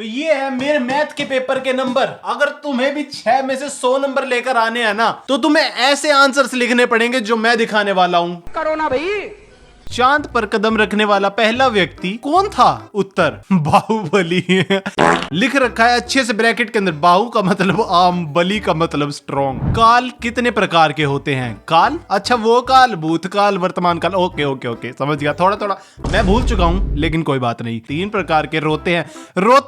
तो ये है मेरे मैथ के पेपर के नंबर। अगर तुम्हें भी 6 में से 100 नंबर लेकर आने हैं ना, तो तुम्हें ऐसे आंसर्स लिखने पड़ेंगे जो मैं दिखाने वाला हूं। करो ना भाई। चांद पर कदम रखने वाला पहला व्यक्ति कौन था? उत्तर बाहुबली। लिख रखा है अच्छे से ब्रैकेट के अंदर, बाहु का मतलब आम, बली का मतलब स्ट्रॉन्ग। काल कितने प्रकार के होते हैं? काल, अच्छा वो काल, भूतकाल, वर्तमान काल। ओके ओके ओके, समझ गया। थोड़ा थोड़ा मैं भूल चुका हूं, लेकिन कोई बात नहीं। 3 प्रकार के रोते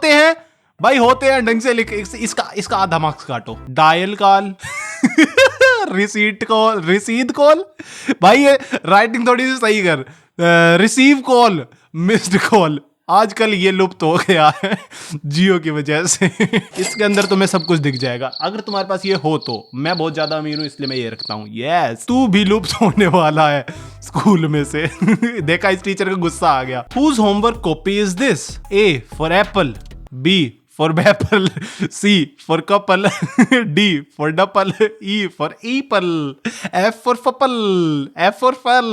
हैं भाई, होते हैं ढंग से लिख। इसका आधा मार्क्स काटो। डायल कॉल, रिसीड कॉल भाई, ये राइटिंग थोड़ी सी सही कर। Receive call, missed call. आजकल ये लुप्त हो गया है जियो की वजह से। इसके अंदर तुम्हें सब कुछ दिख जाएगा अगर तुम्हारे पास ये हो तो। मैं बहुत ज्यादा अमीर हूं इसलिए मैं ये रखता हूं। यस, तू भी लुप्त होने वाला है स्कूल में से। देखा, इस टीचर का गुस्सा आ गया। Whose homework copy is this? A for apple, B for apple, C for couple, D for double, E for apple, F for fapple, F for fell,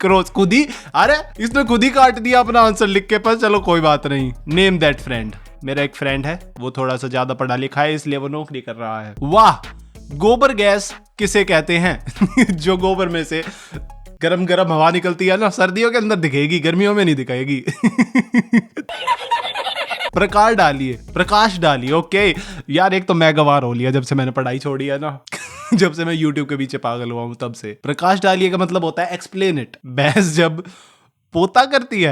cross खुद ही। अरे इसने खुद ही काट दिया अपना आंसर लिख के। पर चलो कोई बात नहीं। Name that friend. मेरा एक फ्रेंड है, वो थोड़ा सा ज्यादा पढ़ा लिखा है इसलिए वो नौकरी कर रहा है। वाह, गोबर गैस किसे कहते हैं? जो गोबर में से गरम गरम हवा निकलती है ना, सर्दियों के अंदर दिखेगी, गर्मियों में नहीं दिखाएगी। प्रकार डालिए, प्रकाश डालिए। ओके यार, एक तो मैं गवार हो लिया जब से मैंने पढ़ाई छोड़ी है ना। जब से मैं YouTube के पीछे पागल हुआ हूं तब से। प्रकाश डालिए का मतलब होता है एक्सप्लेन इट। भैंस जब पोता करती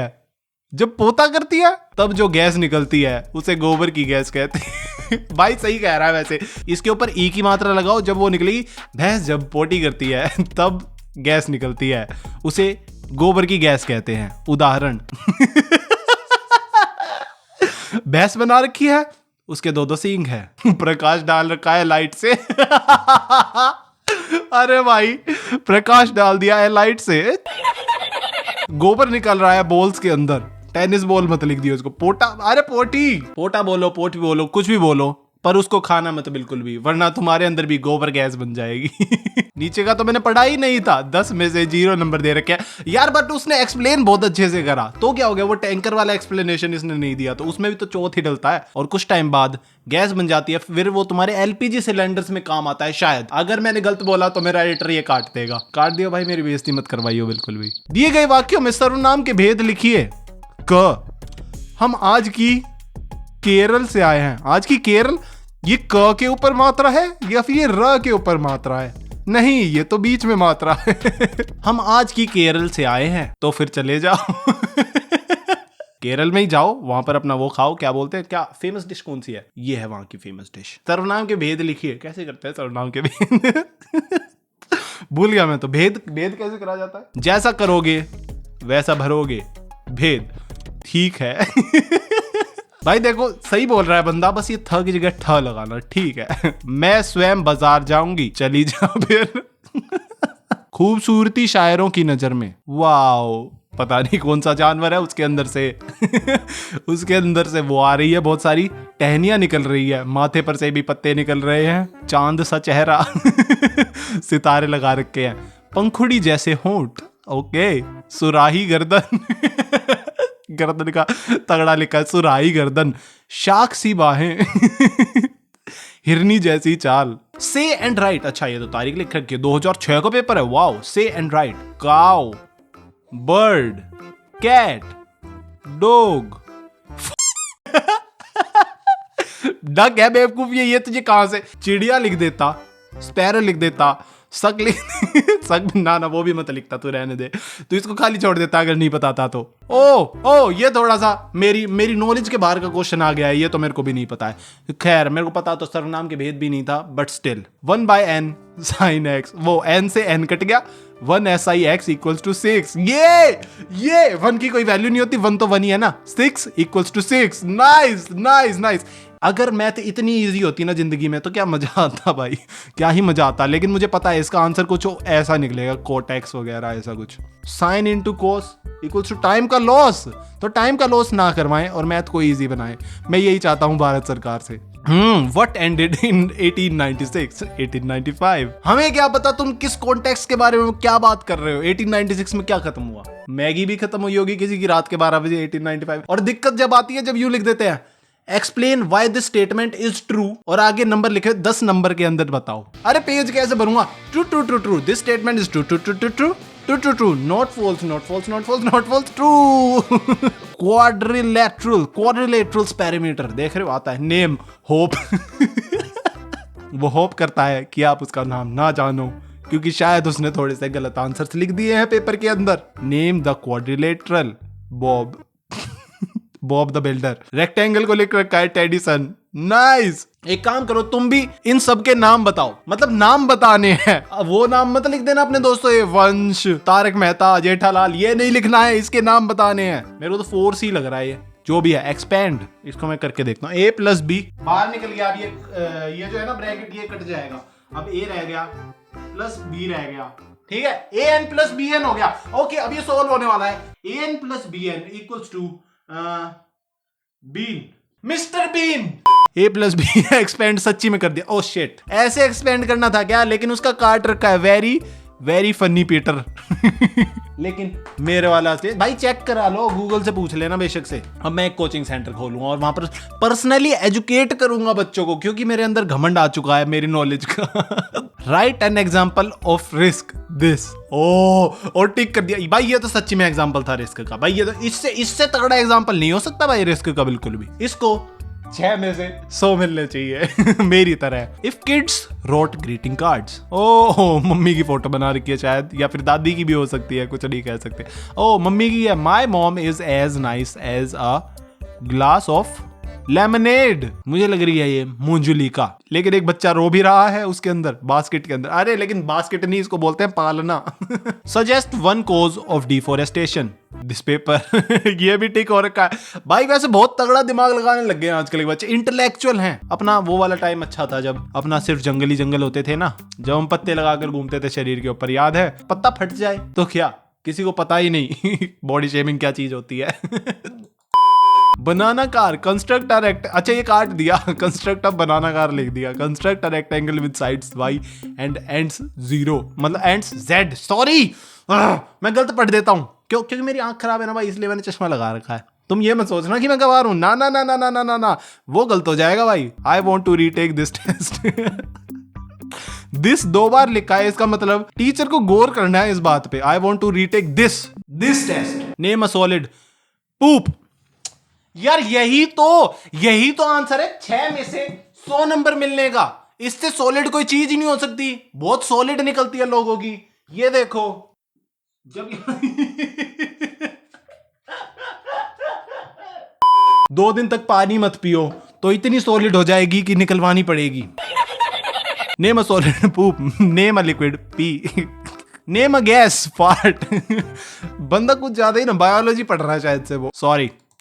है तब जो गैस निकलती है उसे गोबर की गैस कहते हैं। भाई सही कह रहा है वैसे। इसके ऊपर ई की मात्रा लगाओ, जब वो निकलेगी। भैंस जब पोटी करती है तब गैस निकलती है, उसे गोबर की गैस कहते हैं। उदाहरण, भैंस बना रखी है, उसके 2 सींग है। प्रकाश डाल रखा है लाइट से। अरे भाई, प्रकाश डाल दिया है लाइट से। गोबर निकल रहा है बॉल्स के अंदर। टेनिस बॉल मत लिख दियो उसको। पोटा, अरे पोटा बोलो, पोट भी बोलो, कुछ भी बोलो, पर उसको खाना मत बिल्कुल भी, वरना तुम्हारे अंदर भी गोबर गैस बन जाएगी। नीचे का तो मैंने पढ़ा ही नहीं था। 10 में से 0 नंबर दे रखे यार। बट उसने एक्सप्लेन बहुत अच्छे से करा, तो क्या हो गया? वो टैंकर वाला एक्सप्लेनेशन इसने नहीं दिया, तो उसमें भी तो चौथ ही डलता है। और कुछ टाइम बाद गैस बन जाती है, फिर वो तुम्हारे एलपीजी सिलेंडर्स में काम आता है शायद। अगर मैंने गलत बोला तो मेरा एडिटर ये काट देगा। काट दियो भाई, मेरी बेइज्जती मत करवाइयो बिल्कुल भी। दिए गए वाक्यों में सर्वनाम के भेद लिखिए। क, हम आज की केरल से आए हैं। आज की केरल, ये क के ऊपर मात्रा है या फिर ये र के ऊपर मात्रा है? नहीं, ये तो बीच में मात्रा है। हम आज की केरल से आए हैं, तो फिर चले जाओ। केरल में ही जाओ, वहां पर अपना वो खाओ। क्या बोलते हैं, क्या फेमस डिश कौन सी है? ये है वहां की फेमस डिश। सर्वनाम के भेद लिखिए। कैसे करते हैं सर्वनाम के भेद? भूल गया मैं तो। भेद कैसे करा जाता है? जैसा करोगे वैसा भरोगे। भेद, ठीक है। भाई देखो, सही बोल रहा है बंदा, बस ये थ की जगह ठ लगाना। ठीक है। मैं स्वयं बाजार जाऊंगी, चली जा फिर। खूबसूरती शायरों की नजर में। वाओ, पता नहीं कौन सा जानवर है उसके अंदर से। उसके अंदर से वो आ रही है, बहुत सारी टहनियां निकल रही है, माथे पर से भी पत्ते निकल रहे हैं। चांद सा चेहरा, सितारे लगा रखे हैं, पंखुड़ी जैसे होंठ। ओके, सुराही गर्दन। गर्दन का तगड़ा लिखा है, सुराही गर्दन। शाख सी बाहें। हिरनी जैसी चाल। से एंड राइट, अच्छा ये तो तारीख लिख रखी है, 2006 का पेपर है। Wow, say and write. Cow, bird, cat, dog. Duck है बेवकूफ ये तुझे कहां से? चिड़िया लिख देता, स्पैरो लिख देता, सक लिख। सक ना वो भी मत लिखता, तू रहने दे। तू इसको खाली छोड़ देता अगर नहीं पता था तो। ओ ये थोड़ा सा मेरी नॉलेज के बाहर का क्वेश्चन आ गया है, ये तो मेरे को भी नहीं पता है। खैर, मेरे को पता तो सर्वनाम के भेद भी नहीं था, but still. 1/n sin x, वो n से n कट गया। 1 SI x equals to 6। ये 1 की कोई वैल्यू नहीं होती, 1 तो 1 ही है ना। 6 equals to 6। नाइस। अगर मैथ इतनी इजी होती ना जिंदगी में, तो क्या मजा आता भाई, क्या ही मजा आता। लेकिन मुझे पता है इसका आंसर कुछ ऐसा निकलेगा, कोटेक्स वगैरह ऐसा कुछ। Sine into cos equals to time का लॉस। तो टाइम का लॉस ना करवाएं और मैथ को इजी बनाएं। मैं यही चाहता हूं भारत सरकार से। What ended in 1896, 1895? हमें क्या पता तुम किस कॉन्टेक्स्ट के बारे में क्या बात कर रहे हो। 1896 में क्या खत्म हुआ? मैगी भी खत्म हुई होगी किसी की रात के 12 बजे 1895। और दिक्कत जब आती है जब यूं लिख देते हैं explain why this statement is true, और आगे नंबर लिखे 10 नंबर के अंदर बताओ। अरे पेज कैसे भरूंगा? True true true true, this statement is true true true true true true true true, not false not false not false not false, true. Quadrilateral parameter देख रहे हो, आता है। Name hope. वो होप करता है कि आप उसका नाम ना जानो, क्योंकि शायद उसने थोड़े से गलत आंसर्स लिख दिए हैं पेपर के अंदर। Name the quadrilateral Bob. Bob the builder. Rectangle को लिख रखा है टेडिसन। नाइस। एक काम करो, तुम भी इन सब के नाम बताओ, मतलब नाम बताने हैं। वो नाम मत लिख देना अपने दोस्तों, ये वंश, तारक मेहता, जेठालाल, ये नहीं लिखना है, इसके नाम बताने हैं। मेरे को तो 4C लग रहा है ये, जो भी है। एक्सपेंड, इसको मैं करके देखता हूँ। A+B बाहर निकल गया। अब ये जो है ना ब्रैकेट, ये कट जाएगा। अब A रह गया प्लस B रह गया, ठीक है। AN प्लस BN हो गया। ओके, अब ये सोल्व होने वाला है। AN plus BN equals to bean, mister Bean. A+B expand सच्ची में कर दिया। ओह शिट, ऐसे एक्सपेंड करना था क्या? लेकिन उसका काट रखा है। Very very funny Peter. लेकिन मेरे वाला से भाई चेक करा लो, गूगल से पूछ लेना बेशक से। अब मैं एक कोचिंग सेंटर खोलूंगा और वहां पर पर्सनली एजुकेट करूंगा बच्चों को, क्योंकि मेरे अंदर घमंड आ चुका है मेरी नॉलेज का। Right an example of risk this. और टिक कर दिया भाई। ये तो सच्ची में एग्जाम्पल था रिस्क का भाई। ये तो इससे तगड़ा एग्जाम्पल नहीं हो सकता भाई रिस्क का, बिल्कुल भी। इसको 6 में से 100 मिलने चाहिए। मेरी तरह। If kids wrote greeting cards. Oh, mummy की फोटो बना रखी है शायद, या फिर दादी की भी हो सकती है, कुछ नहीं कह सकते। ओह, मम्मी की है। My mom is as nice as a glass of lemonade. मुझे लग रही है ये मूंजुली का, लेकिन एक बच्चा रो भी रहा है उसके अंदर, बास्केट के अंदर। अरे लेकिन बास्केट नहीं, इसको बोलते हैं पालना। Suggest one cause of deforestation this paper. ये भी टिक हो रखा है भाई। वैसे बहुत तगड़ा दिमाग लगाने लग गए आजकल के बच्चे, इंटेलेक्चुअल हैं। अपना वो वाला टाइम अच्छा था जब अपना सिर्फ जंगली जंगल होते थे ना, जब हम पत्ते लगाकर घूमते थे शरीर के ऊपर, याद है? पत्ता फट जाए तो क्या, किसी को पता ही नहीं बॉडी शेमिंग क्या चीज होती है। बनाना कार कंस्ट्रक्ट अ रेक्ट, अच्छा ये काट दिया। कंस्ट्रक्ट अ बनाना कार लिख दिया। Construct a rectangle with sides y and ends 0, मतलब एंड्स z। सॉरी, मैं गलत पढ़ देता हूँ। क्यों? क्योंकि मेरी आंख खराब है ना भाई, इसलिए मैंने चश्मा लगा रखा है। तुम ये मत सोचना कि मैं गवार हूं। ना ना ना ना ना ना ना ना, वो गलत हो जाएगा भाई। I want to retake this test. This 2 बार लिखा है, इसका मतलब टीचर को गौर करना है इस बात पे। I want to retake this test. Name a solid poop. यार यही तो आंसर है 6 में से 100 नंबर मिलने का। इससे सॉलिड कोई चीज ही नहीं हो सकती। बहुत सॉलिड निकलती है लोगों की। ये देखो, जब 2 दिन तक पानी मत पियो तो इतनी सॉलिड हो जाएगी कि निकलवानी पड़ेगी। Name a solid poop. Name a liquid pee. Name a gas fart. बंदा कुछ ज्यादा ही ना बायोलॉजी पढ़ रहा है शायद से वो।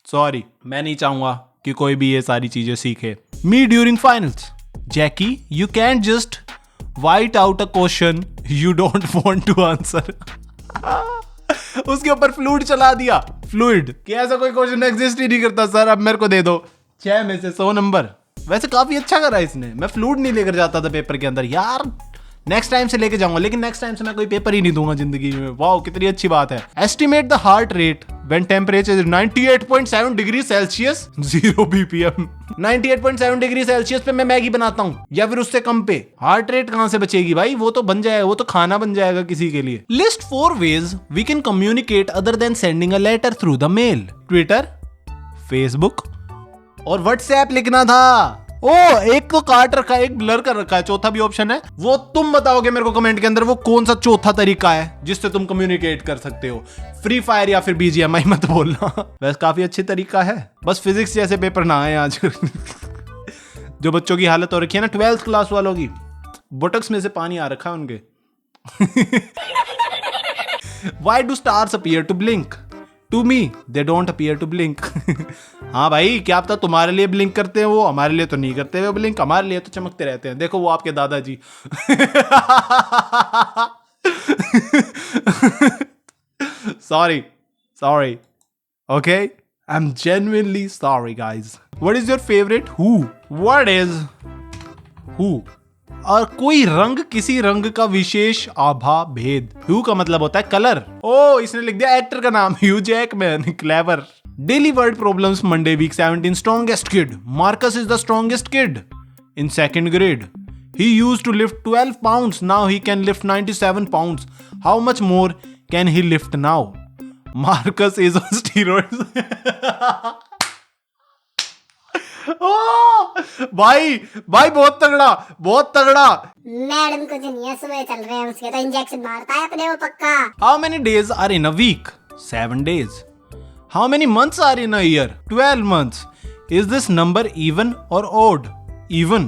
सॉरी, मैं नहीं चाहूंगा कि कोई भी ये सारी चीजें सीखे। Me during finals. Jackie, you can just white out a question you don't want to answer. उसके ऊपर फ्लूइड चला दिया। फ्लूइड कि ऐसा कोई क्वेश्चन एग्जिस्ट ही नहीं करता सर, अब मेरे को दे दो। 6 में से 100 नंबर। वैसे काफी अच्छा करा इसने। मैं फ्लूइड नहीं लेकर जाता था पेपर के अंदर यार, नेक्स्ट टाइम से लेके जाऊंगा। लेकिन नेक्स्ट टाइम से मैं कोई पेपर ही नहीं दूंगा जिंदगी में। वाओ, कितनी अच्छी बात है। Estimate the heart rate when temperature 98.7 degree Celsius 0 BPM। 98.7 degree Celsius पे मैं मैगी बनाता हूँ, या फिर उससे कम पे। हार्ट रेट कहां से बचेगी भाई? वो तो बन जाएगा, वो तो खाना बन जाएगा किसी के लिए। List 4 ways we can communicate other than sending a letter through the mail. Twitter, Facebook और व्हाट्सएप लिखना था। ओ, एक तो काट रखा है, एक ब्लर कर रखा है, चौथा भी ऑप्शन है। वो तुम बताओगे मेरे को कमेंट के अंदर, वो कौन सा चौथा तरीका है जिससे तुम कम्युनिकेट कर सकते हो। फ्री फायर या फिर BGMI मत बोलना। वैसे काफी अच्छी तरीका है, बस फिजिक्स जैसे पेपर ना आए आज। जो बच्चों की हालत हो रखी है ना 12th क्लास वालों की, बोटक्स में से पानी आ रखा है उनके। Why do stars appear to blink? To me, they don't appear to blink. हाँ भाई, क्या पता तुम्हारे लिए ब्लिंक करते हैं वो, हमारे लिए तो नहीं करते वो ब्लिंक। हमारे लिए तो चमकते रहते हैं। देखो वो आपके दादाजी। Sorry. Okay? I'm genuinely sorry, guys. What is your favorite who? What is who? और कोई रंग किसी रंग का विशेष आभा भेद। ह्यू का मतलब होता है कलर। ओ, इसने लिख दिया एक्टर का नाम Hugh Jackman. Clever. Daily word problems Monday week 17 strongest kid. Marcus is the strongest kid in second grade. He used to lift 12 pounds. Now he can lift 97 pounds. How much more can he lift now? Marcus is on steroids. भाई भाई बहुत तगड़ा, बहुत तगड़ा. Madam कुछ नहीं है, सुबह चल रहे हैं उसके तो इंजेक्शन मारता है अपने वो पक्का. How many days are in a week? 7 days. How many months are in a year? 12 months. Is this number even or odd? Even.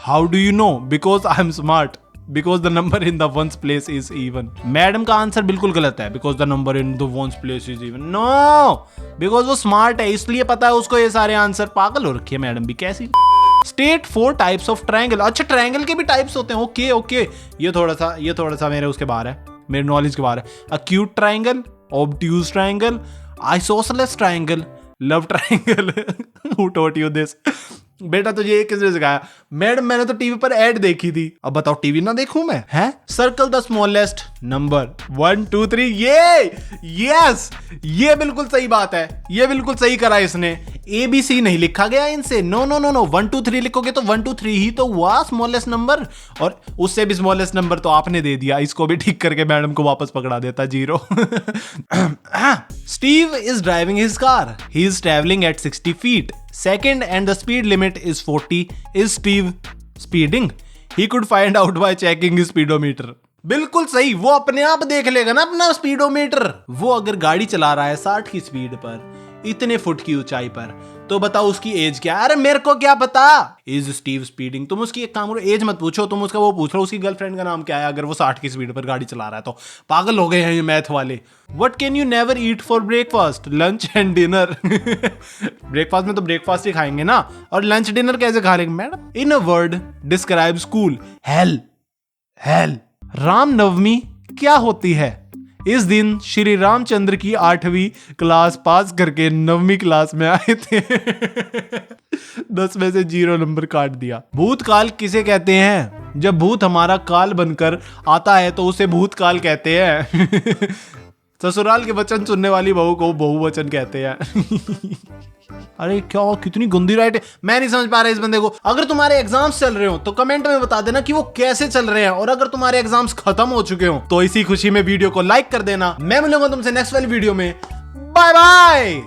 How do you know? Because I am smart. Because the number in the ones place is even. Madam का answer बिल्कुल गलत है. Because the number in the ones place is even. No. Because वो smart है इसलिए पता है उसको ये सारे आंसर. पागल हो रखी है मैडम भी कैसी. State 4 types of triangle. अच्छा ट्रायंगल के भी टाइप्स होते हैं. Okay okay. ये थोड़ा सा मेरे उसके बाहर है, मेरे नॉलेज के बाहर है. Acute triangle, obtuse triangle, isosceles triangle, love triangle. Who taught you this? बेटा तुझे ये किसने सिखाया? मैडम मैंने तो टीवी पर एड देखी थी. अब बताओ टीवी ना देखूं मैं? है circle the smallest number 1 2 3. Yes ये बिल्कुल सही बात है. ये बिल्कुल सही करा इसने. ABC नहीं लिखा गया इनसे. नो 1 2 3 लिखोगे तो 1 2 3 ही तो हुआ स्मॉलेस्ट नंबर. और उससे भी स्मॉलेस्ट नंबर तो आपने दे दिया. इसको भी ठीक करके मैडम को वापस पकड़ा देता 0. Steve is driving his car. He is traveling at 60 feet. Second and the speed limit is 40. Is Steve speeding? He could find out by checking his speedometer. बिल्कुल सही. वो अपने आप देख लेगा ना अपना स्पीडोमीटर. वो अगर गाड़ी चला रहा है 60 की स्पीड पर, इतने फुट की ऊंचाई पर, तो बताओ उसकी एज क्या है? अरे मेरे को क्या पता. Is Steve speeding. तुम उसकी एक काम करो, एज मत पूछो, तुम उसका वो पूछ लो उसकी गर्लफ्रेंड का नाम क्या है अगर वो 60 की स्पीड पर गाड़ी चला रहा है तो. पागल हो गए हैं ये मैथ वाले. What can you never eat for breakfast, lunch and dinner? Breakfast में तो ब्रेकफास्ट ही खाएंगे ना, और लंच डिनर कैसे खा लेंगे madam? In a word describe school. Hell. Ramnavami क्या होती है? इस दिन श्री रामचंद्र की 8वीं क्लास पास करके 9वीं क्लास में आए थे. 10 में से 0 नंबर काट दिया. भूतकाल किसे कहते हैं? जब भूत हमारा काल बनकर आता है तो उसे भूतकाल कहते हैं. ससुराल के वचन सुनने वाली बहू को बहुवचन कहते हैं. अरे क्या कितनी गंदी राइट है. मैं नहीं समझ पा रहा इस बंदे को. अगर तुम्हारे एग्जाम्स चल रहे हो तो कमेंट में बता देना कि वो कैसे चल रहे हैं, और अगर तुम्हारे एग्जाम्स खत्म हो चुके हो तो इसी खुशी में वीडियो को लाइक कर देना. मैं मिलूंगा तुमसे नेक्स्ट वाली वीडियो में. Bye bye.